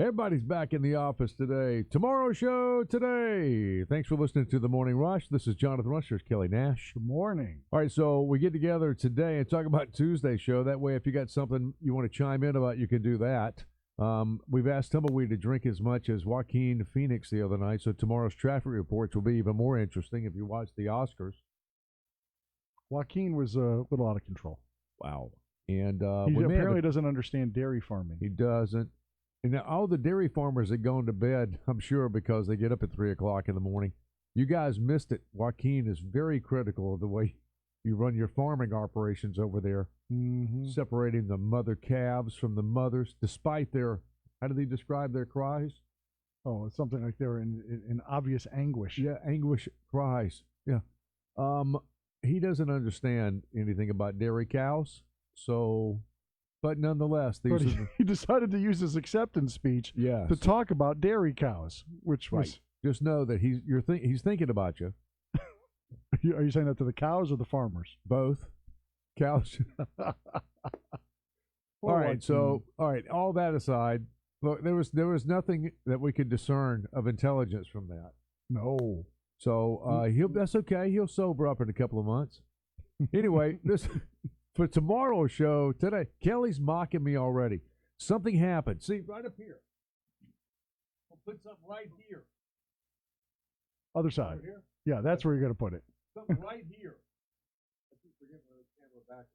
Everybody's back in the office today. Tomorrow's show today. Thanks for listening to The Morning Rush. This is Jonathan Rush. There's Kelly Nash. Good morning. All right, so we get together today and talk about Tuesday's show. That way, if you got something you want to chime in about, you can do that. We've asked Tumbleweed to drink as much as Joaquin Phoenix the other night, so tomorrow's traffic reports will be even more interesting if you watch the Oscars. Joaquin was a little out of control. Wow. And he apparently doesn't understand dairy farming. He doesn't. And now all the dairy farmers that go to bed, I'm sure, because they get up at 3 o'clock in the morning. You guys missed it. Joaquin is very critical of the way you run your farming operations over there, separating the mother calves from the mothers, despite their, how do they describe their cries? Oh, it's something like they're in obvious anguish. Yeah, anguish cries. Yeah. He doesn't understand anything about dairy cows, so... But nonetheless, he decided to use his acceptance speech to talk about dairy cows, which was just know that he's thinking about you. Are you saying that to the cows or the farmers? Both cows. All right. So all that aside, look, there was nothing that we could discern of intelligence from that. No. So that's okay. He'll sober up in a couple of months. Anyway, this. For tomorrow's show today, Kelly's mocking me already. Something happened. See, right up here. I'll put something right here. Other side. Here? Yeah, that's where you're going to put it. Something right here. I keep forgetting where the camera back.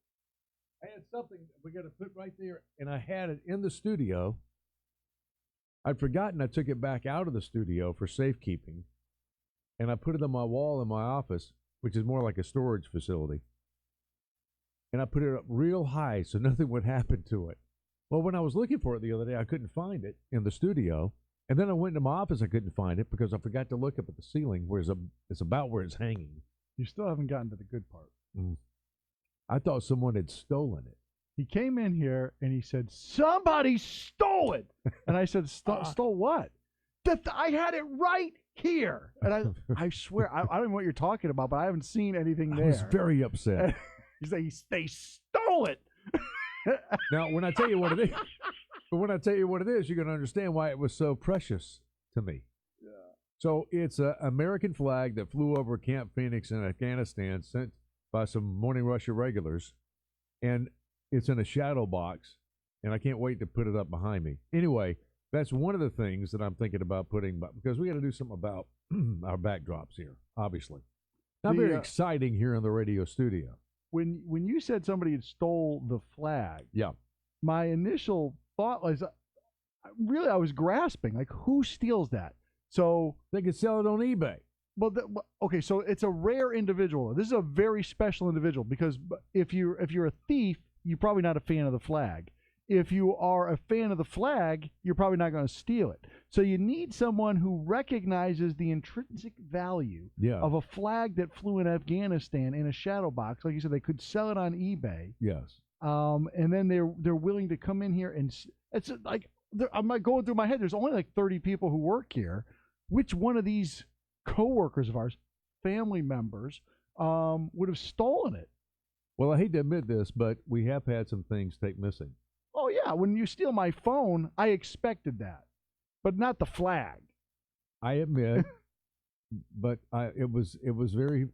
I had something we got to put right there, and I had it in the studio. I'd forgotten I took it back out of the studio for safekeeping, and I put it on my wall in my office, which is more like a storage facility. And I put it up real high so nothing would happen to it. Well, when I was looking for it the other day, I couldn't find it in the studio. And then I went into my office, I couldn't find it because I forgot to look up at the ceiling where it's about where it's hanging. You still haven't gotten to the good part. I thought someone had stolen it. He came in here and he said, somebody stole it. And I said, stole what? I had it right here. And I swear, I don't know what you're talking about, but I haven't seen anything there. I was very upset. He's like, they stole it. Now, when I tell you what it is, you're going to understand why it was so precious to me. Yeah. So it's an American flag that flew over Camp Phoenix in Afghanistan, sent by some Morning Rush irregulars, and it's in a shadow box, and I can't wait to put it up behind me. Anyway, that's one of the things that I'm thinking about putting, because we got to do something about our backdrops here, obviously. Not very exciting here in the radio studio. When you said somebody had stole the flag, my initial thought was, really, I was grasping, like, who steals that? So they could sell it on eBay. Well, okay, so it's a rare individual. This is a very special individual because if you're a thief, you're probably not a fan of the flag. If you are a fan of the flag, you're probably not going to steal it. So you need someone who recognizes the intrinsic value of a flag that flew in Afghanistan in a shadow box. Like you said, they could sell it on eBay. Yes. And then they're willing to come in here and it's like I'm not going through my head. There's only like 30 people who work here. Which one of these coworkers of ours, family members, would have stolen it? Well, I hate to admit this, but we have had some things take missing. Oh, yeah. When you steal my phone, I expected that, but not the flag. I admit, but it was very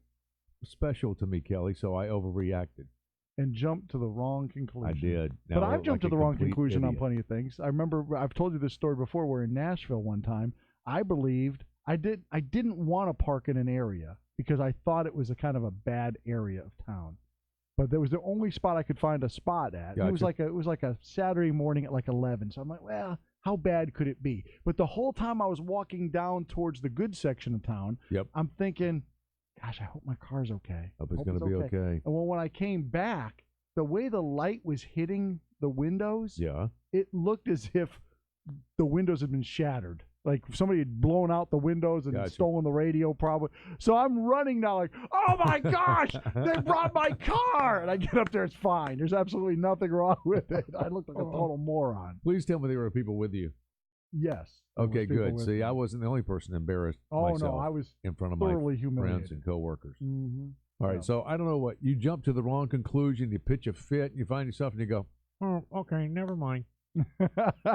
special to me, Kelly, so I overreacted. And jumped to the wrong conclusion. I did. Now, but I've jumped to the wrong conclusion on plenty of things. I remember I've told you this story before where in Nashville one time, I believed I didn't want to park in an area because I thought it was a kind of a bad area of town. But that was the only spot I could find a spot at. Gotcha. It was like a Saturday morning at like 11. So I'm like, well, how bad could it be? But the whole time I was walking down towards the good section of town, I'm thinking, gosh, I hope my car's okay. I hope it's going to be okay. And when I came back, the way the light was hitting the windows, it looked as if the windows had been shattered. Like somebody had blown out the windows and stolen the radio probably. So I'm running now like, oh my gosh, they brought my car. And I get up there, it's fine. There's absolutely nothing wrong with it. I looked like a total moron. Please tell me there were people with you. Yes. Okay, good. See, I wasn't the only person embarrassed myself I was in front of my friends and coworkers. All right, so I don't know what. You jump to the wrong conclusion, you pitch a fit, and you find yourself and you go, oh, okay, never mind.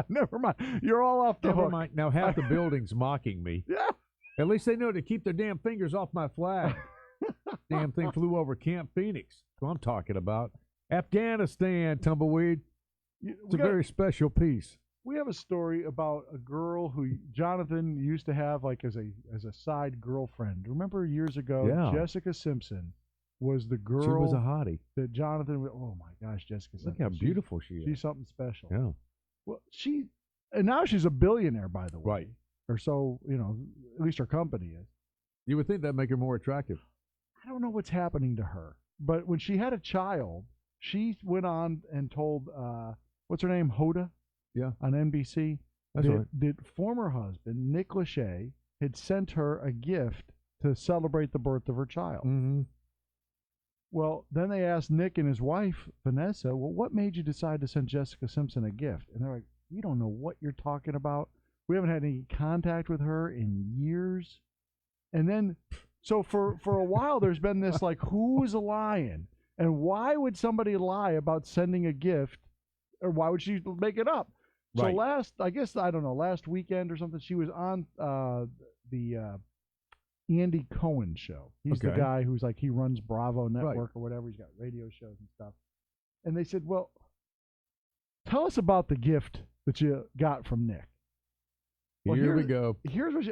Never mind. You're all off the Never hook. mind. Now half the building's mocking me. Yeah. At least they know to keep their damn fingers off my flag. Damn thing flew over Camp Phoenix. That's what I'm talking about. Afghanistan, tumbleweed. It's a very special piece. We have a story about a girl who Jonathan used to have like as a side girlfriend. Remember years ago, Yeah. Jessica Simpson was the girl She was a hottie. that Jonathan. Oh my gosh, Jessica Simpson! Look how beautiful she is. She's something special. Yeah. Well, and now she's a billionaire, by the way. Right. Or so at least her company is. You would think that'd make her more attractive. I don't know what's happening to her, but when she had a child, she went on and told what's her name, Hoda. Yeah. On NBC. That's right. That former husband, Nick Lachey, had sent her a gift to celebrate the birth of her child. Mm-hmm. Well, then they asked Nick and his wife, Vanessa, well, what made you decide to send Jessica Simpson a gift? And they're like, we don't know what you're talking about. We haven't had any contact with her in years. And then, so for a while, there's been this like, who's lying? And why would somebody lie about sending a gift? Or why would she make it up? Right. So last weekend or something, she was on the Andy Cohen show. He's the guy who's like, he runs Bravo Network or whatever. He's got radio shows and stuff. And they said, well, tell us about the gift that you got from Nick. Well, Here we go. Here's what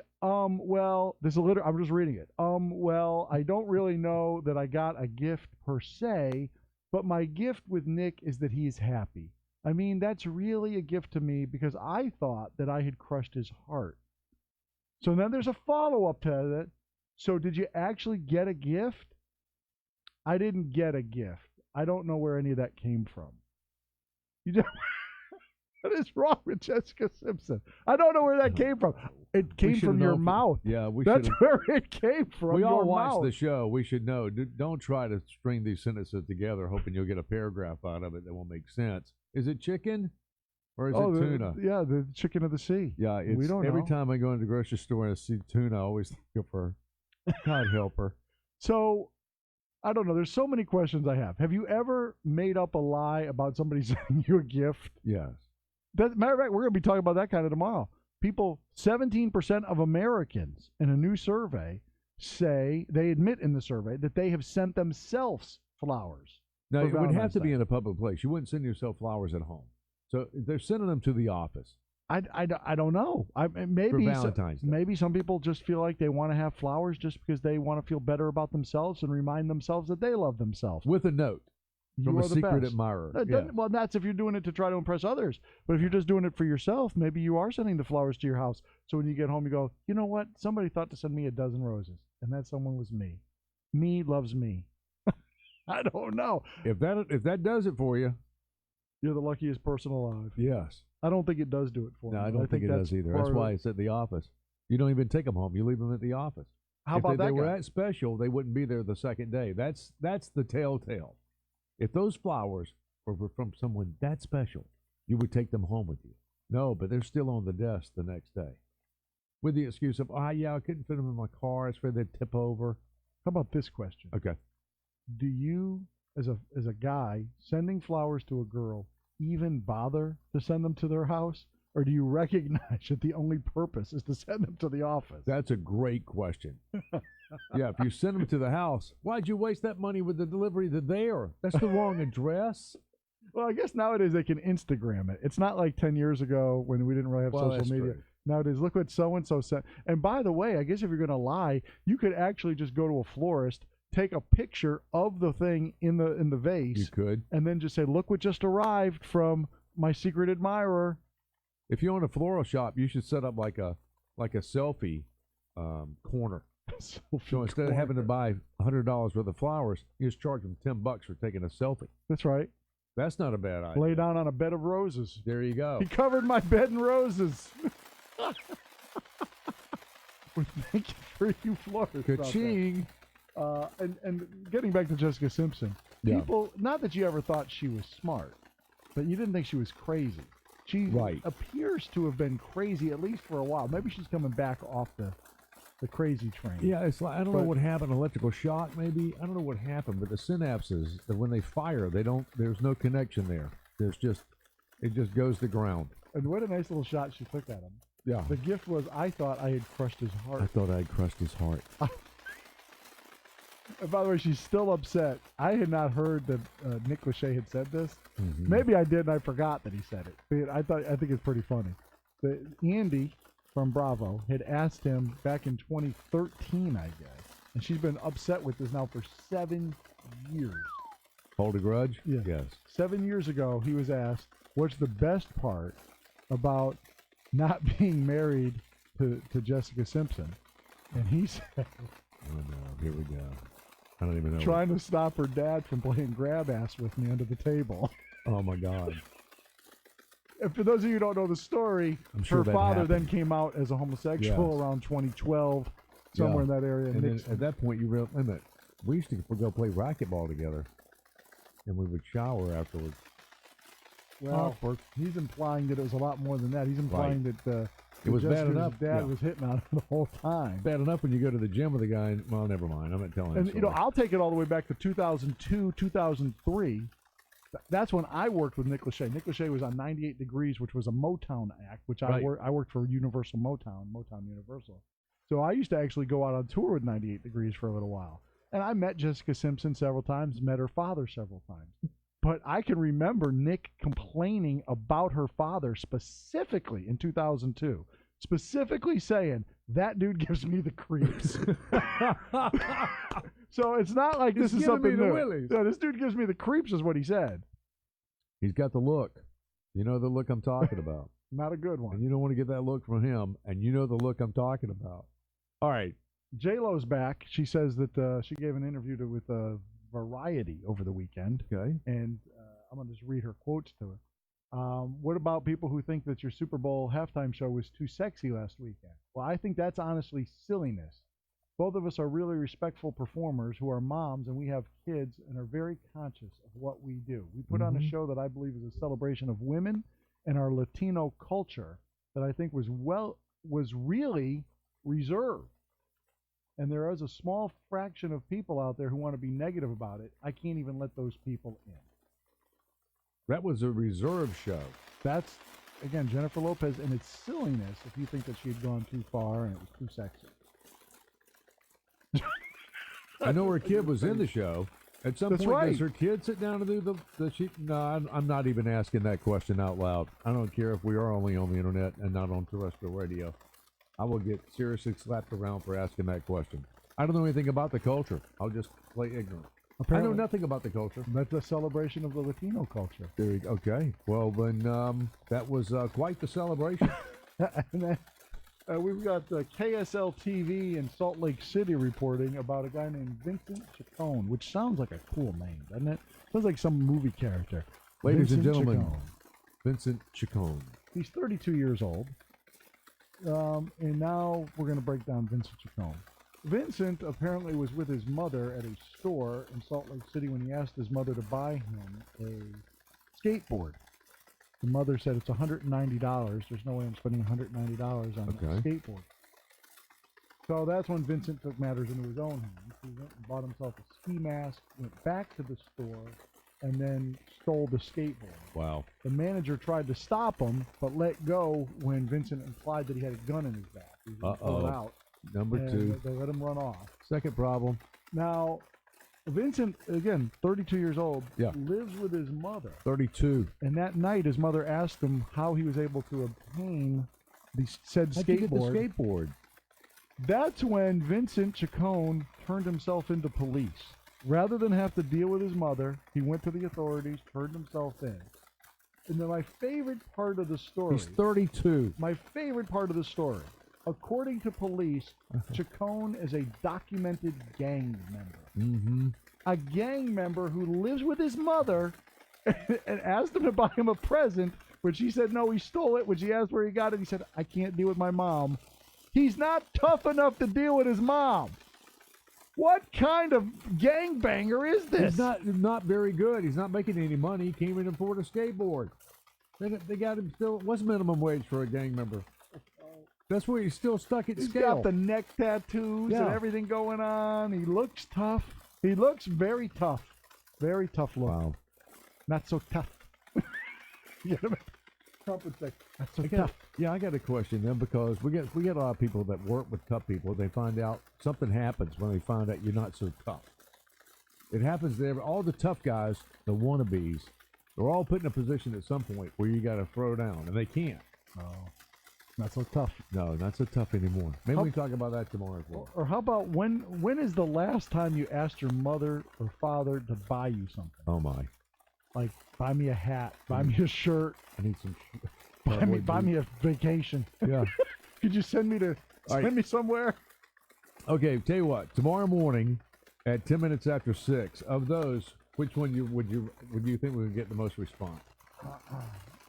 this is I'm just reading it. Well, I don't really know that I got a gift per se, but my gift with Nick is that he's happy. I mean, that's really a gift to me because I thought that I had crushed his heart. So then there's a follow-up to that. So did you actually get a gift? I didn't get a gift. I don't know where any of that came from. What is wrong with Jessica Simpson? I don't know where that came from. It came from your mouth. Yeah, That's where it came from. We all your watch mouth. the show. We should know. Don't try to string these sentences together hoping you'll get a paragraph out of it that won't make sense. Is it chicken or is it tuna? Yeah, the chicken of the sea. Yeah, we don't every know. time I go into the grocery store and I see tuna, I always think of her. God help her. So, I don't know. There's so many questions I have. Have you ever made up a lie about somebody sending you a gift? Yes. Matter of fact, we're going to be talking about that kind of tomorrow. 17% of Americans in a new survey say, they admit in the survey, that they have sent themselves flowers. Now, for it would have Valentine's to be Day. in a public place. You wouldn't send yourself flowers at home. So they're sending them to the office. I don't know. Maybe for Valentine's Day. Maybe some people just feel like they want to have flowers just because they want to feel better about themselves and remind themselves that they love themselves. With a note from You a are the secret best. admirer. That Yeah. doesn't- Well, that's if you're doing it to try to impress others. But if you're just doing it for yourself, maybe you are sending the flowers to your house. So when you get home, you go, you know what? Somebody thought to send me a dozen roses, and that someone was me. Me loves me. I don't know. If that does it for you, You're the luckiest person alive. yes. I don't think it does do it for me. No, I don't think it that's does either. part That's of why it. it's at the office. You don't even take them home. You leave them at the office. How if about they that were guy? that special, they wouldn't be there the second day. That's the telltale. If those flowers were from someone that special, you would take them home with you. No, but they're still on the desk the next day. With the excuse of, I couldn't fit them in my car. It's where they'd tip over. How about this question? Okay. Do you, as a guy, sending flowers to a girl, even bother to send them to their house? Or do you recognize that the only purpose is to send them to the office? That's a great question. Yeah, if you send them to the house, why'd you waste that money with the delivery to there? That's the wrong address. Well, I guess nowadays they can Instagram it. It's not like 10 years ago when we didn't really have Well, social that's media. true. Nowadays, look what so-and-so sent. And by the way, I guess if you're going to lie, you could actually just go to a florist, take a picture of the thing in the vase, You could. and then just say, look what just arrived from my secret admirer. If you own a floral shop, you should set up like a selfie corner. So instead of having to buy $100 worth of flowers, you just charge them $10 for taking a selfie. That's right. That's not a bad idea. Lay down on a bed of roses. There you go. He covered my bed in roses. Well, thank you for you florists out there. Ka-ching. And getting back to Jessica Simpson, Yeah. people, not that you ever thought she was smart, but you didn't think she was crazy. She Right. appears to have been crazy at least for a while. Maybe she's coming back off the crazy train. Yeah, it's like, I don't know But- what happened. Electrical shock, maybe. I don't know what happened, but the synapses, when they fire, there's no connection there. There's just, it just goes to ground. And what a nice little shot she took at him. Yeah. The gift was, I thought I had crushed his heart. I thought I'd crushed his heart. And by the way, she's still upset. I had not heard that Nick Lachey had said this. Mm-hmm. Maybe I did, and I forgot that he said it. But I think it's pretty funny. But Andy from Bravo had asked him back in 2013, I guess, and she's been upset with this now for 7 years. Hold a grudge? Yeah. Yes. 7 years ago, he was asked, "What's the best part about not being married to Jessica Simpson?" And he said, Oh no, here we go. I don't even know. "Trying to stop her dad from playing grab ass with me under the table." Oh my God. And for those of you who don't know the story, I'm sure her that father happened. then came out as a homosexual Yes. around 2012, somewhere in that area. And then Nick's- at that point, you realize, wait a minute, we used to go play racquetball together, and we would shower afterwards. well, Awkward. he's implying that it was a lot more than that. He's implying that It was bad Jessica's enough. dad Yeah. was hitting on her the whole time. Bad enough when you go to the gym with a guy. Well, never mind. I'm not telling And you. you know, I'll take it all the way back to 2002, 2003. That's when I worked with Nick Lachey. Nick Lachey was on 98 Degrees, which was a Motown act, which I worked for Universal Motown Universal. So I used to actually go out on tour with 98 Degrees for a little while. And I met Jessica Simpson several times, met her father several times. But I can remember Nick complaining about her father specifically in 2002, specifically saying, "That dude gives me the creeps." So it's not like this He's is giving something me the new. willies. No, this dude gives me the creeps is what he said. He's got the look. You know the look I'm talking about. Not a good And one. you don't want to get that look from him, and you know the look I'm talking about. All right. J-Lo's back. She says that she gave an interview with Variety over the weekend, Okay. and I'm going to just read her quotes to her. What about people who think that your Super Bowl halftime show was too sexy last weekend? Well, I think that's honestly silliness. Both of us are really respectful performers who are moms, and we have kids and are very conscious of what we do. We put on a show that I believe is a celebration of women and our Latino culture that I think was really reserved. And there is a small fraction of people out there who want to be negative about it. I can't even let those people in. That was a reserve show. That's, again, Jennifer Lopez, and it's silliness if you think that she had gone too far and it was too sexy. I know her kid was in the show. At some That's point, right. does her kid sit down to do the she? No, I'm not even asking that question out loud. I don't care if we are only on the internet and not on terrestrial radio. I will get seriously slapped around for asking that question. I don't know anything about the culture. I'll just play ignorant. Apparently, I know nothing about the culture. That's a celebration of the Latino culture. There you go. Okay. Well, then that was quite the celebration. And then, we've got KSL TV in Salt Lake City reporting about a guy named Vincent Chacon, which sounds like a cool name, doesn't it? Sounds like some movie character. Ladies and Vincent gentlemen, Chacon. Vincent Chacon. He's 32 years old. And now we're going to break down Vincent Chacon. Vincent apparently was with his mother at a store in Salt Lake City when he asked his mother to buy him a skateboard. The mother said it's $190. There's no way I'm spending $190 on a skateboard. So that's when Vincent took matters into his own hands. He went and bought himself a ski mask, went back to the store, and then stole the skateboard. Wow. The manager tried to stop him, but let go when Vincent implied that he had a gun in his back. He was gonna pull it out. Number and two. They let him run off. Second problem. Now, Vincent, again, 32 years old, Yeah. lives with his mother. 32. And that night, his mother asked him how he was able to obtain the said How'd you get the skateboard. skateboard? That's when Vincent Chacon turned himself into police. Rather than have to deal with his mother, he went to the authorities, turned himself in. And then my favorite part of the story. He's 32. My favorite part of the story. According to police, Chacon is a documented gang member. Mm-hmm. A gang member who lives with his mother and asked him to buy him a present, which he said no, he stole it, which he asked where he got it. He said, I can't deal with my mom. He's not tough enough to deal with his mom. What kind of gangbanger is this? He's not very good. He's not making any money. He can't even afford a skateboard. They got him still. What's minimum wage for a gang member? That's where he's still stuck at He's scale. got the neck tattoos and everything going on. He looks tough. He looks very tough. Very tough look. Wow. Not so tough. You know what I mean? Trump would say, that's so I tough. Yeah, I got a question then because we get a lot of people that work with tough people. They find out something happens when they find out you're not so tough. It happens there. All the tough guys, the wannabes, they're all put in a position at some point where you got to throw down, and they can't. Oh, not so tough. No, not so tough anymore. Maybe we can talk about that tomorrow as well. Or how about when is the last time you asked your mother or father to buy you something? Oh my! Like buy me a hat, buy me a shirt, I need some. buy me a vacation. Yeah. Could you send me me somewhere? Okay, tell you what. Tomorrow morning, at 10 minutes after 6, of those, which one would you think we would get the most response?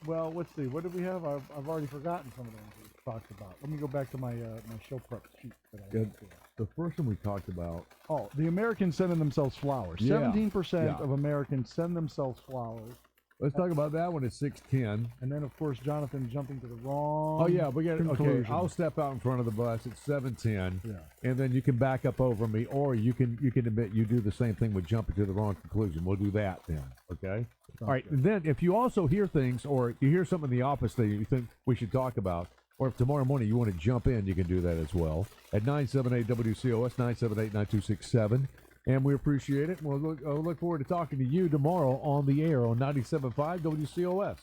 Well, let's see. What did we have? I've already forgotten some of the ones we talked about. Let me go back to my my show prep sheet that I had. The first one we talked about. Oh, the Americans sending themselves flowers. Yeah. 17% of Americans send themselves flowers. Let's talk about that one at 6:10. And then, of course, Jonathan jumping to the wrong. Oh yeah, we got okay. conclusion. I'll step out in front of the bus at 7:10, Yeah. and then you can back up over me, or you can admit you do the same thing with jumping to the wrong conclusion. We'll do that then. Okay. All right. And then if you also hear things, or you hear something in the office that you think we should talk about, or if tomorrow morning you want to jump in, you can do that as well at 978 WCOS 978-9267. And we appreciate it. We'll look forward to talking to you tomorrow on the air on 97.5 WCOS.